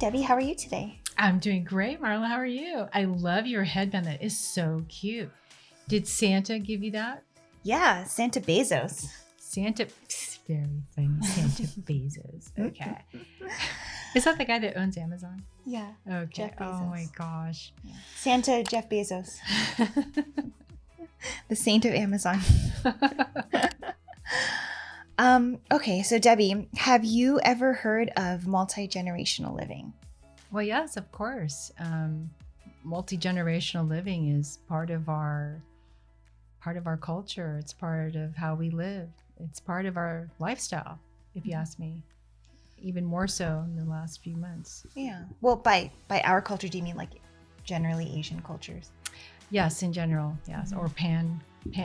Debbie. How are you today? I'm doing great, Marla. How are you? I love your headband. That is so cute. Did Santa give you that? Yeah, Santa Bezos. Santa, very funny. Santa Bezos. Okay. Is that the guy that owns Amazon? Yeah. Okay. Jeff Bezos. Oh my gosh. Yeah. Santa Jeff Bezos. The saint of Amazon. Okay, so Debbie, have you ever heard of multi-generational living? Well, yes, of course. Multi-generational living is part of our culture. It's part of how we live. It's part of our lifestyle, if you ask me. Even more so in the last few months. Yeah. Well, by our culture, do you mean like generally Asian cultures? Yes, in general, yes. Or pan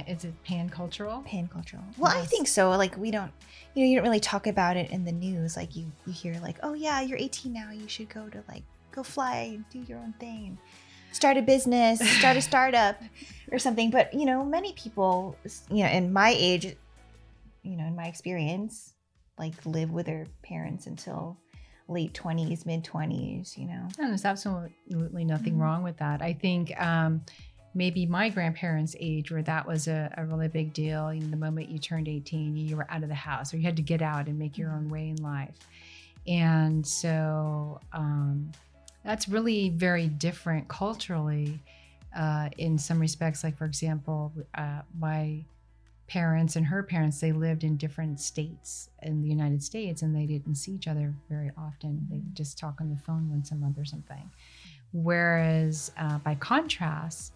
is it pan-cultural? Pan-cultural. Well, Yes. I think so. Like you don't really talk about it in the news. Like you hear like, oh yeah, you're 18 now. You should go fly, do your own thing, start a business, start a startup or something. But, many people, in my age, in my experience, like live with their parents until late 20s, mid 20s, And there's absolutely nothing wrong with that. I think maybe my grandparents' age, where that was a really big deal. The moment you turned 18, you were out of the house, or you had to get out and make your own way in life. And so that's really very different culturally in some respects. Like, for example, my parents and her parents, they lived in different states in the United States, and they didn't see each other very often. They would just talk on the phone once a month or something. Whereas by contrast,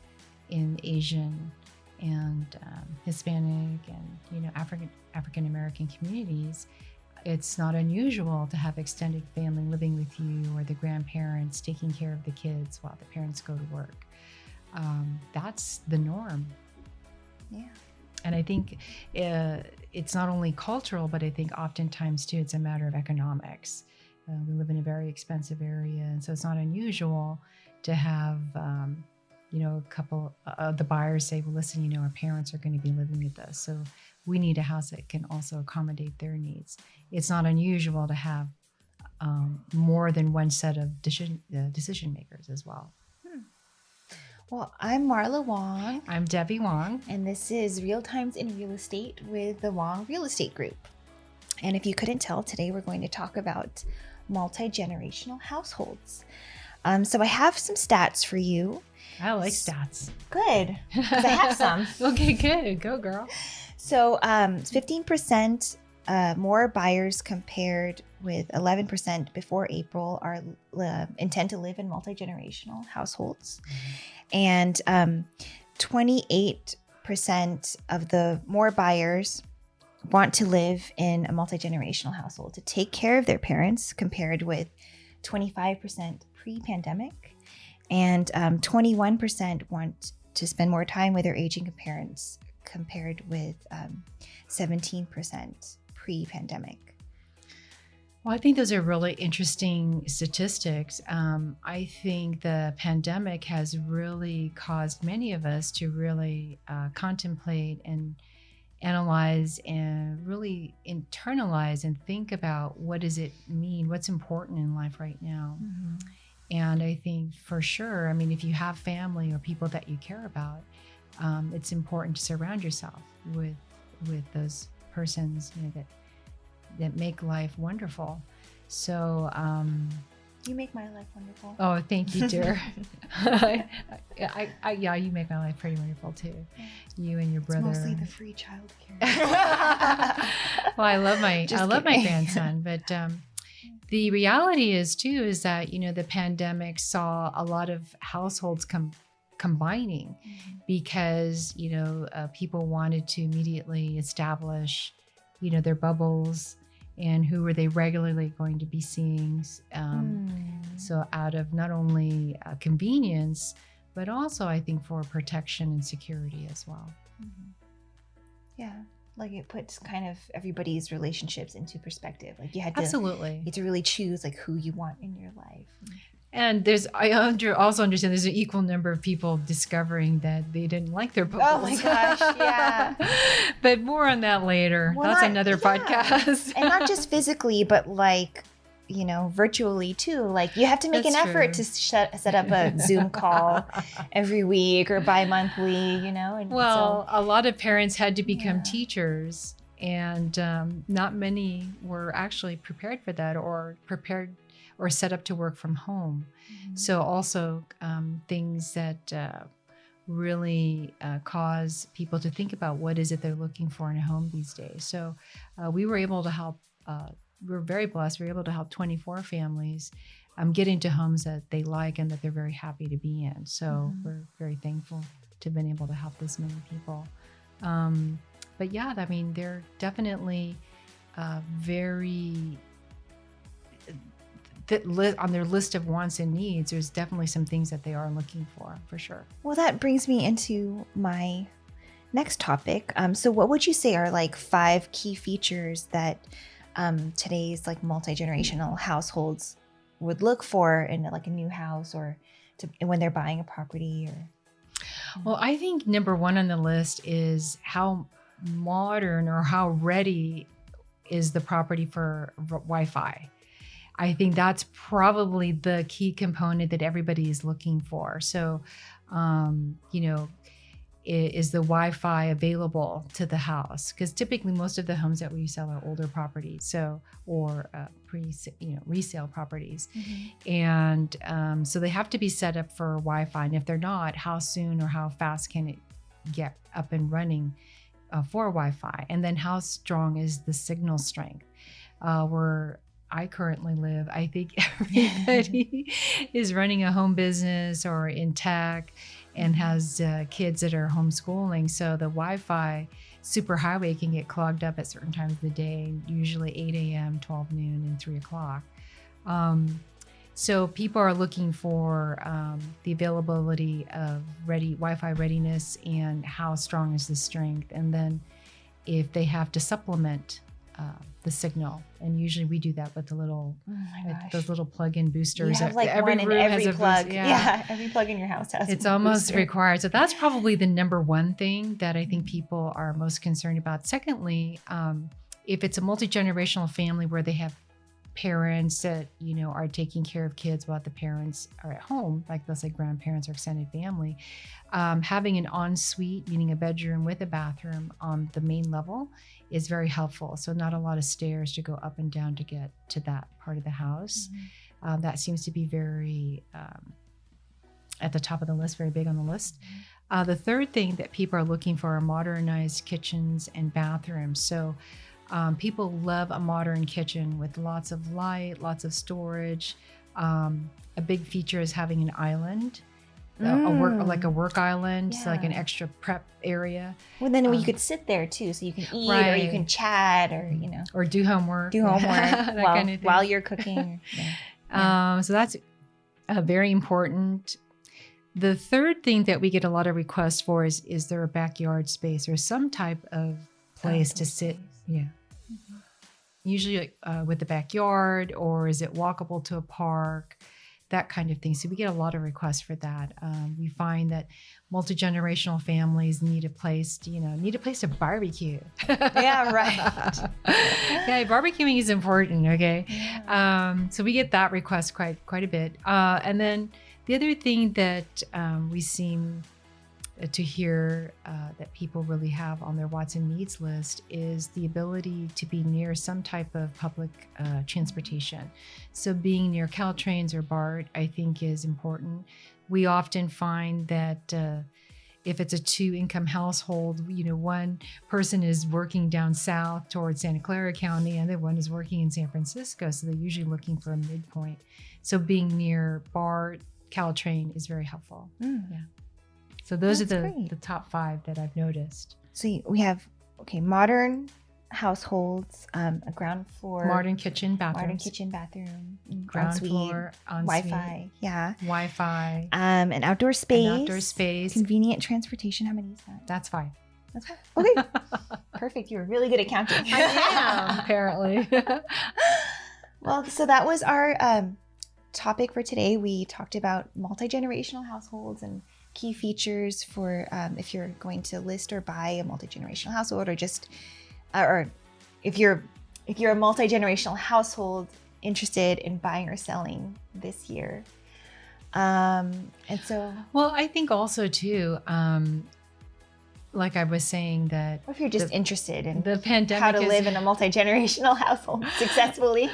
in Asian and Hispanic and African American communities, it's not unusual to have extended family living with you, or the grandparents taking care of the kids while the parents go to work. That's the norm. Yeah. And I think it's not only cultural, but I think oftentimes too, it's a matter of economics. We live in a very expensive area, and so it's not unusual to have, a couple of the buyers say, well, listen, our parents are going to be living with us, so we need a house that can also accommodate their needs. It's not unusual to have more than one set of decision makers as well. Well, I'm Marla Wong. I'm Debbie Wong. And this is Real Times in Real Estate with the Wong Real Estate Group. And if you couldn't tell, today we're going to talk about multi-generational households. So I have some stats for you. I like stats. Good, because I have some. Okay, good. Go, girl. So 15% more buyers compared with 11% before April are intend to live in multi-generational households. And 28% of the more buyers want to live in a multi-generational household to take care of their parents, compared with 25% pre-pandemic. And 21% want to spend more time with their aging parents, compared with 17% pre-pandemic. Well, I think those are really interesting statistics. I think the pandemic has really caused many of us to really contemplate and analyze and really internalize and think about, what does it mean? What's important in life right now? Mm-hmm. And I think for sure, if you have family or people that you care about, it's important to surround yourself with those persons that make life wonderful. So you make my life wonderful. Oh, thank you, dear. Yeah, you make my life pretty wonderful too. You and your brother. It's mostly the free childcare. Well, I love my grandson, but the reality is that the pandemic saw a lot of households combining, because people wanted to immediately establish their bubbles, and who were they regularly going to be seeing. So out of not only convenience, but also I think for protection and security as well. Mm-hmm. Yeah. Like it puts kind of everybody's relationships into perspective. Like you had to really choose like who you want in your life. And I also understand there's an equal number of people discovering that they didn't like their bubbles. Oh my gosh, yeah. But more on that later. Well, that's another podcast. And not just physically, but like, virtually too. Like you have to make That's an effort true. to set up a Zoom call every week or bi-monthly, and Well, a lot of parents had to become Yeah. teachers, and not many were actually prepared for that or set up to work from home. So also things that really cause people to think about what is it they're looking for in a home these days. So we were able to help. We're very blessed. We were able to help 24 families get into homes that they like and that they're very happy to be in. So we're very thankful to have been able to help this many people. But yeah, I mean, they're definitely very on their list of wants and needs. There's definitely some things that they are looking for sure. Well, that brings me into my next topic. So what would you say are like 5 key features that today's like multi-generational households would look for in like a new house or when they're buying a property? Well, I think number 1 on the list is how modern or how ready is the property for Wi-Fi. I think that's probably the key component that everybody is looking for. So, is the Wi-Fi available to the house? Because typically most of the homes that we sell are older properties, or resale properties, and so they have to be set up for Wi-Fi. And if they're not, how soon or how fast can it get up and running for Wi-Fi? And then how strong is the signal strength? Where I currently live, I think everybody is running a home business or in tech and has kids that are homeschooling. So the Wi-Fi superhighway can get clogged up at certain times of the day, usually 8 a.m., 12 noon, and 3 o'clock. So people are looking for the availability of Wi-Fi readiness and how strong is the strength. And then if they have to supplement the signal, and usually we do that with the little those little plug-in boosters. You have like every one in every plug. Yeah, every plug in your house has. It's almost required. So that's probably the number 1 thing that I think people are most concerned about. Secondly, if it's a multi-generational family where they have parents that are taking care of kids while the parents are at home, like let's say grandparents or extended family, having an ensuite, meaning a bedroom with a bathroom on the main level, is very helpful. So not a lot of stairs to go up and down to get to that part of the house. That seems to be very at the top of the list, very big on the list. The third thing that people are looking for are modernized kitchens and bathrooms. So people love a modern kitchen with lots of light, lots of storage. A big feature is having an island, a work island, so like an extra prep area. Well, then you could sit there too, so you can eat or you can chat or do homework. While you're cooking. So that's very important. The third thing that we get a lot of requests for is there a backyard space or some type of place to sit? Yeah. Usually with the backyard, or is it walkable to a park? That kind of thing. So we get a lot of requests for that. We find that multi-generational families need a place to barbecue. Yeah, right. Yeah, barbecuing is important. Okay. Yeah. So we get that request quite a bit. And then the other thing that we seem to hear that people really have on their wants and needs list is the ability to be near some type of public transportation. So being near Caltrains or BART, I think, is important. We often find that if it's a 2-income household, one person is working down south towards Santa Clara County, and the other one is working in San Francisco. So they're usually looking for a midpoint. So being near BART, Caltrain is very helpful. Yeah. So those are the top 5 that I've noticed. So we have, modern households, a ground floor. Modern kitchen, bathroom. Ground floor, ensuite. Wi-Fi. Yeah. Wi-Fi. An outdoor space. Convenient transportation. How many is that? That's 5. That's 5. Okay. Perfect. You were really good at counting. I am, apparently. Well, so that was our topic for today. We talked about multi-generational households and key features for if you're going to list or buy a multi-generational household, or just or if you're a multi-generational household interested in buying or selling this year. And so, Well, I think also too, like I was saying, that or if you're just interested in the pandemic how to live in a multi-generational household successfully.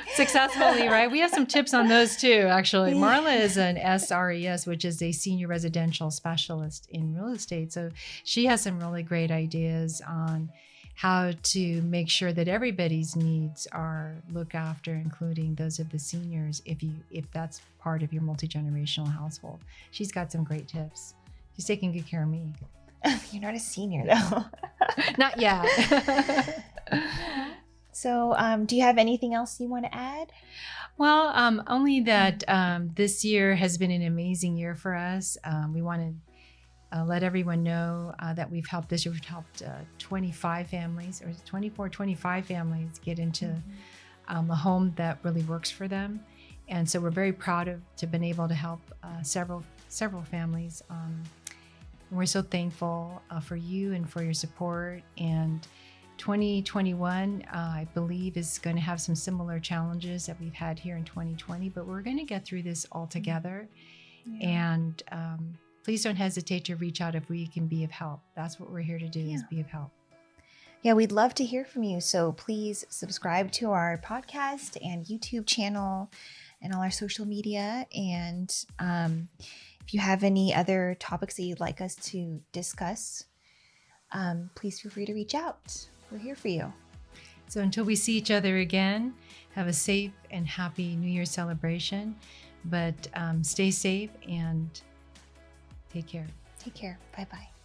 Right? We have some tips on those too, actually. Yeah. Marla is an SRES, which is a senior residential specialist in real estate. So she has some really great ideas on how to make sure that everybody's needs are looked after, including those of the seniors, if that's part of your multi-generational household. She's got some great tips. She's taking good care of me. You're not a senior though. Not yet. So, do you have anything else you want to add? Well, only that this year has been an amazing year for us. We want to let everyone know that we've helped 25 families, or 25 families get into a home that really works for them. And so we're very proud to have been able to help several families. We're so thankful for you and for your support. And 2021, I believe, is going to have some similar challenges that we've had here in 2020, but we're going to get through this all together. Yeah. And please don't hesitate to reach out if we can be of help. That's what we're here to do, is be of help. Yeah, we'd love to hear from you. So please subscribe to our podcast and YouTube channel and all our social media. And if you have any other topics that you'd like us to discuss, please feel free to reach out. We're here for you. So until we see each other again, have a safe and happy New Year's celebration. But stay safe and take care. Take care. Bye-bye.